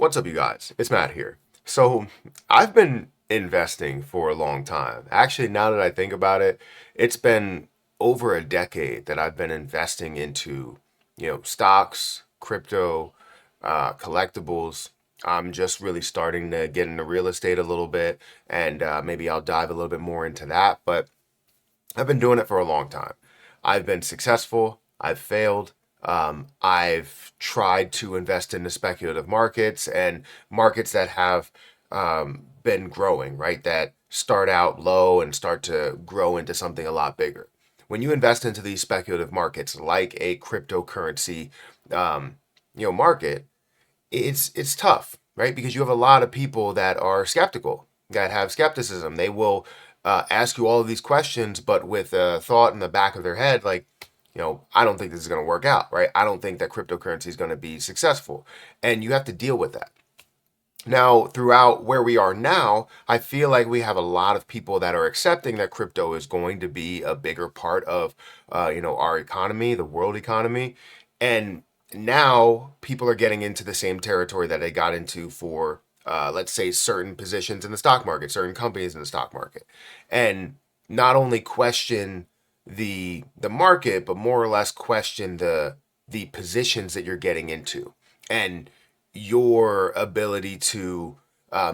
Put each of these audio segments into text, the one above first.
What's up, you guys? It's Matt here. So, I've been investing for a long time. Actually, now that I think about it, it's been over a decade that I've been investing into, stocks, crypto, collectibles. I'm just really starting to get into real estate a little bit, and maybe I'll dive a little bit more into that. But I've been doing it for a long time. I've been successful. I've failed. I've tried to invest in the speculative markets and markets that have been growing, right? That start out low and start to grow into something a lot bigger. When you invest into these speculative markets, like a cryptocurrency, market, it's tough, right? Because you have a lot of people that are skeptical, that have skepticism. They will ask you all of these questions, but with a thought in the back of their head, like, I don't think this is going to work out, right? I don't think that cryptocurrency is going to be successful. And you have to deal with that. Now, throughout where we are now, I feel like we have a lot of people that are accepting that crypto is going to be a bigger part of, our economy, the world economy. And now people are getting into the same territory that they got into for, let's say, certain positions in the stock market, certain companies in the stock market. And not only question the market, but more or less question the positions that you're getting into and your ability to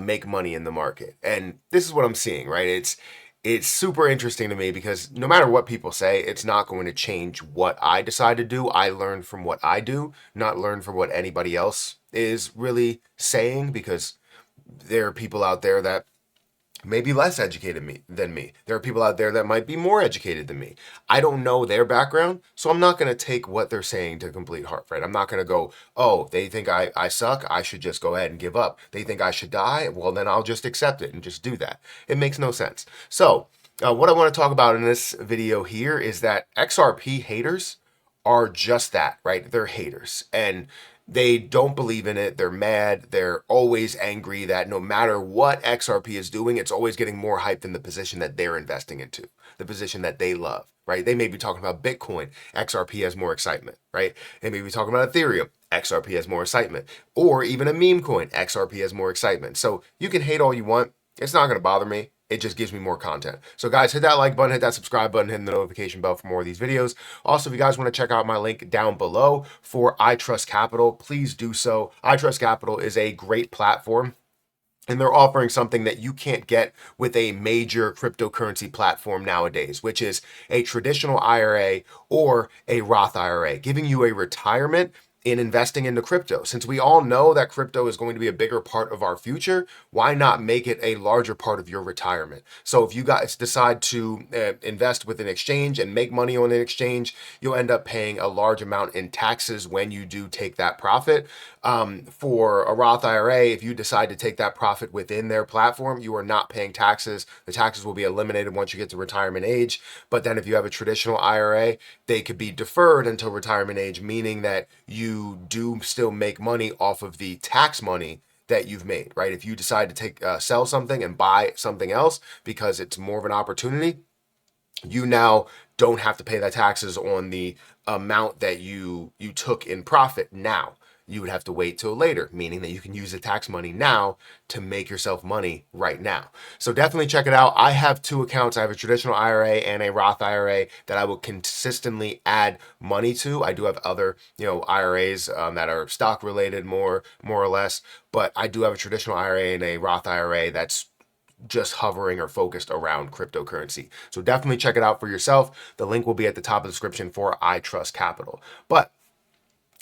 make money in the market. And this is what I'm seeing, right? It's super interesting to me because no matter what people say, it's not going to change what I decide to do. I learn from what I do, not learn from what anybody else is really saying, because there are people out there that may be less educated than me. There are people out there that might be more educated than me. I don't know their background, so I'm not going to take what they're saying to complete heart, right? I'm not going to go, oh, they think I suck, I should just go ahead and give up. They think I should die, well, then I'll just accept it and just do that. It makes no sense. So, what I want to talk about in this video here is that XRP haters are just that, right? They're haters. And they don't believe in it. They're mad. They're always angry that no matter what XRP is doing, it's always getting more hype than the position that they're investing into, the position that they love, right? They may be talking about Bitcoin. XRP has more excitement, right? They may be talking about Ethereum. XRP has more excitement. Or even a meme coin. XRP has more excitement. So you can hate all you want. It's not going to bother me. It just gives me more content. So guys, hit that like button, hit that subscribe button, hit the notification bell for more of these videos. Also, if you guys want to check out my link down below for iTrustCapital, please do so. iTrustCapital is a great platform, and they're offering something that you can't get with a major cryptocurrency platform nowadays, which is a traditional IRA or a Roth IRA, giving you a retirement in investing into crypto. Since we all know that crypto is going to be a bigger part of our future, why not make it a larger part of your retirement? So if you guys decide to invest with an exchange and make money on an exchange, you'll end up paying a large amount in taxes when you do take that profit. For a Roth IRA, if you decide to take that profit within their platform, you are not paying taxes. The taxes will be eliminated once you get to retirement age. But then if you have a traditional IRA, they could be deferred until retirement age, meaning that you do still make money off of the tax money that you've made, right? If you decide to sell something and buy something else because it's more of an opportunity, you now don't have to pay that taxes on the amount that you took in profit now. You would have to wait till later, meaning that you can use the tax money now to make yourself money right now. So definitely check it out. I have two accounts. I have a traditional IRA and a Roth IRA that I will consistently add money to. I do have other, IRAs that are stock related more or less, but I do have a traditional IRA and a Roth IRA that's just hovering or focused around cryptocurrency. So definitely check it out for yourself. The link will be at the top of the description for iTrustCapital. But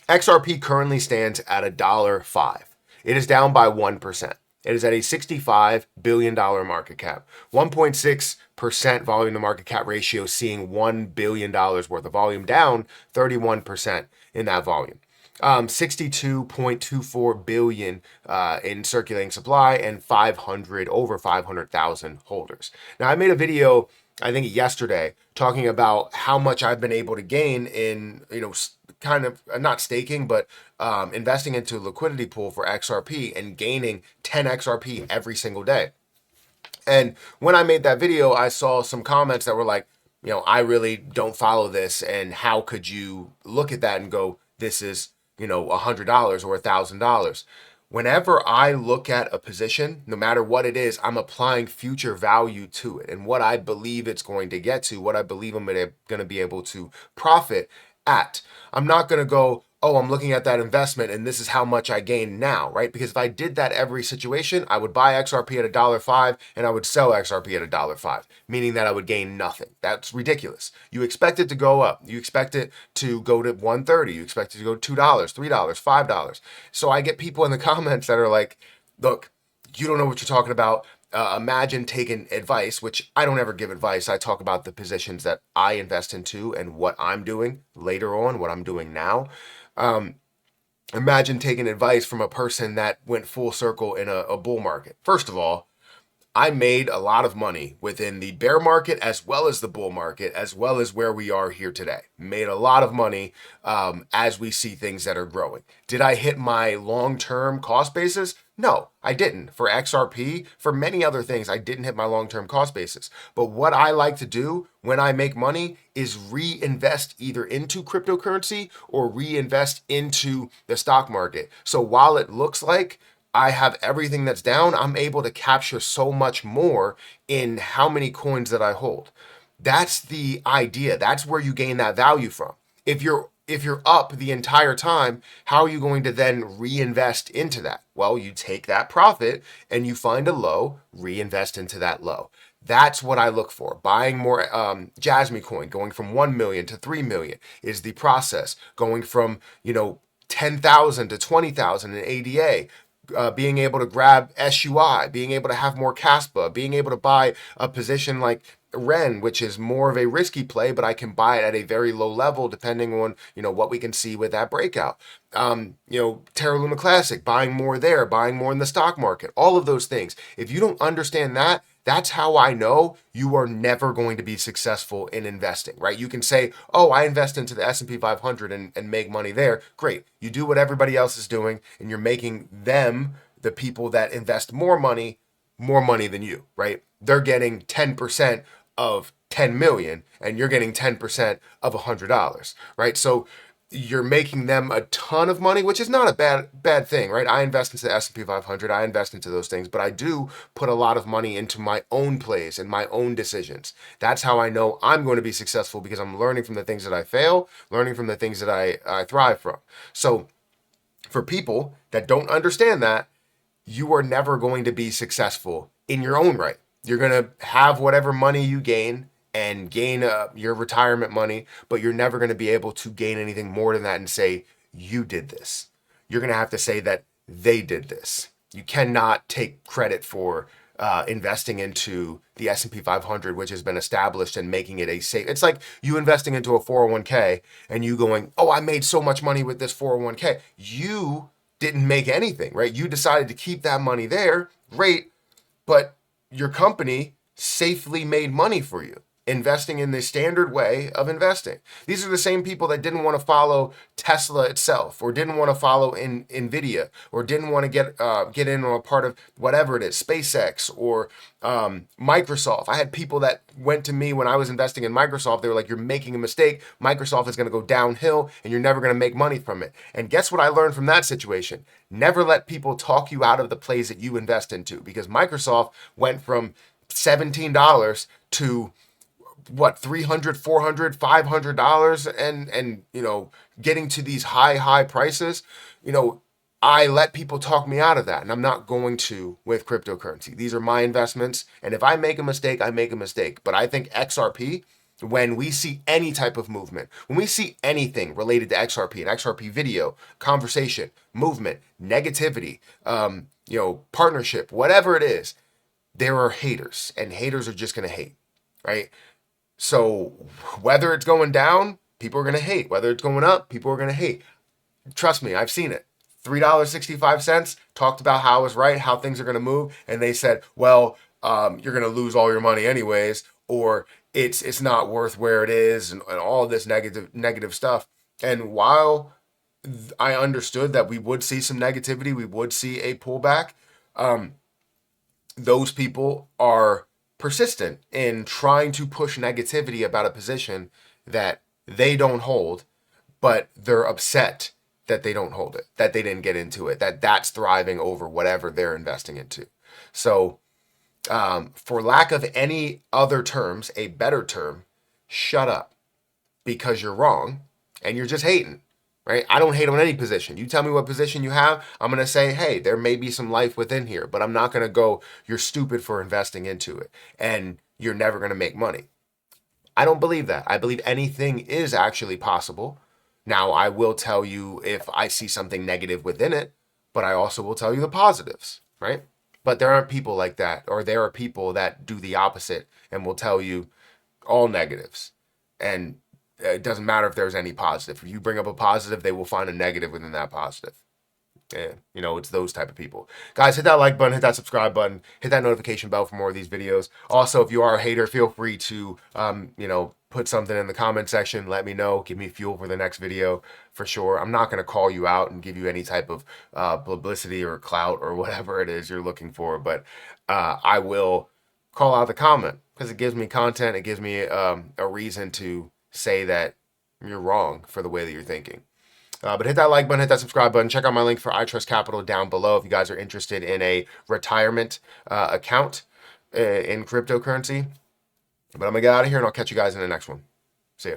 XRP currently stands at $1.05. It is down by 1%. It is at a $65 billion market cap. 1.6% volume to market cap ratio, seeing $1 billion worth of volume, down 31% in that volume. 62.24 billion in circulating supply and over 500,000 holders. Now, I made a video, I think yesterday, talking about how much I've been able to gain in, kind of not staking, but investing into a liquidity pool for XRP and gaining 10 XRP every single day. And when I made that video, I saw some comments that were like, I really don't follow this. And how could you look at that and go, this is, $100 or $1,000? whenever I look at a position, no matter what it is, I'm applying future value to it and what I believe it's going to get to, what I believe I'm going to be able to profit at. I'm not going to go, oh, I'm looking at that investment and this is how much I gain now, right? Because if I did that every situation, I would buy XRP at $1.05 and I would sell XRP at $1.05, meaning that I would gain nothing. That's ridiculous. You expect it to go up. You expect it to go to 130. You expect it to go to $2, $3, $5. So I get people in the comments that are like, look, you don't know what you're talking about. Imagine taking advice, which I don't ever give advice. I talk about the positions that I invest into and what I'm doing later on, what I'm doing now. Imagine taking advice from a person that went full circle in a bull market. First of all, I made a lot of money within the bear market as well as the bull market, as well as where we are here today. Made a lot of money as we see things that are growing. Did I hit my long-term cost basis? No, I didn't. For XRP, for many other things, I didn't hit my long-term cost basis. But what I like to do when I make money is reinvest either into cryptocurrency or reinvest into the stock market. So while it looks like I have everything that's down, I'm able to capture so much more in how many coins that I hold. That's the idea. That's where you gain that value from. If you're up the entire time, how are you going to then reinvest into that? Well, you take that profit and you find a low, reinvest into that low. That's what I look for. Buying more Jasmy coin, going from 1 million to 3 million is the process. Going from, 10,000 to 20,000 in ADA. Being able to grab SUI, being able to have more Caspa, being able to buy a position like Ren, which is more of a risky play, but I can buy it at a very low level depending on, what we can see with that breakout. Terra Luna Classic, buying more there, buying more in the stock market, all of those things. If you don't understand that, that's how I know you are never going to be successful in investing, right? You can say, oh, I invest into the S&P 500 and make money there. Great. You do what everybody else is doing and you're making them, the people that invest more money than you, right? They're getting 10% of 10 million and you're getting 10% of $100, right? So you're making them a ton of money, which is not a bad thing, right? I invest into the S&P 500, I invest into those things, but I do put a lot of money into my own plays and my own decisions. That's how I know I'm going to be successful, because I'm learning from the things that I fail, learning from the things that I thrive from. So for people that don't understand that, you are never going to be successful in your own right. You're going to have whatever money you gain and gain your retirement money, but you're never going to be able to gain anything more than that and say, you did this. You're going to have to say that they did this. You cannot take credit for investing into the S&P 500, which has been established, and making it a safe. It's like you investing into a 401k and you going, oh, I made so much money with this 401k. You didn't make anything, right? You decided to keep that money there. Great. But your company safely made money for you, investing in the standard way of investing. These are the same people that didn't want to follow Tesla itself, or didn't want to follow Nvidia, or didn't want to get in on a part of whatever it is, SpaceX or Microsoft. I had people that went to me when I was investing in Microsoft. They were like, you're making a mistake. Microsoft is going to go downhill and you're never going to make money from it. And guess what I learned from that situation? Never let people talk you out of the plays that you invest into, because Microsoft went from $17 to what, $300, $400, $500, and getting to these high prices. I let people talk me out of that, and I'm not going to with cryptocurrency. These are my investments, and if I make a mistake, I make a mistake. But I think XRP, when we see any type of movement, when we see anything related to XRP, an XRP video, conversation, movement, negativity, partnership, whatever it is, there are haters, and haters are just going to hate, right? So whether it's going down, people are going to hate. Whether it's going up, people are going to hate. Trust me, I've seen it. $3.65, talked about how I was right, how things are going to move, and they said, well, you're going to lose all your money anyways, or it's not worth where it is, and all of this negative stuff. And while I understood that we would see some negativity, we would see a pullback, those people are persistent in trying to push negativity about a position that they don't hold, but they're upset that they don't hold it, that they didn't get into it, that's thriving over whatever they're investing into. So, for lack of any other terms, a better term, shut up, because you're wrong and you're just hating, right? I don't hate on any position. You tell me what position you have, I'm going to say, hey, there may be some life within here, but I'm not going to go, you're stupid for investing into it and you're never going to make money. I don't believe that. I believe anything is actually possible. Now, I will tell you if I see something negative within it, but I also will tell you the positives, right? But there aren't people like that, or there are people that do the opposite and will tell you all negatives. And it doesn't matter if there's any positive. If you bring up a positive, they will find a negative within that positive. Yeah, you know, it's those type of people. Guys, hit that like button, hit that subscribe button, hit that notification bell for more of these videos. Also, if you are a hater, feel free to, put something in the comment section. Let me know. Give me fuel for the next video for sure. I'm not going to call you out and give you any type of publicity or clout or whatever it is you're looking for, but I will call out the comment because it gives me content. It gives me a reason to say that you're wrong for the way that you're thinking. But hit that like button, hit that subscribe button. Check out my link for iTrustCapital down below if you guys are interested in a retirement account in cryptocurrency. But I'm going to get out of here and I'll catch you guys in the next one. See ya.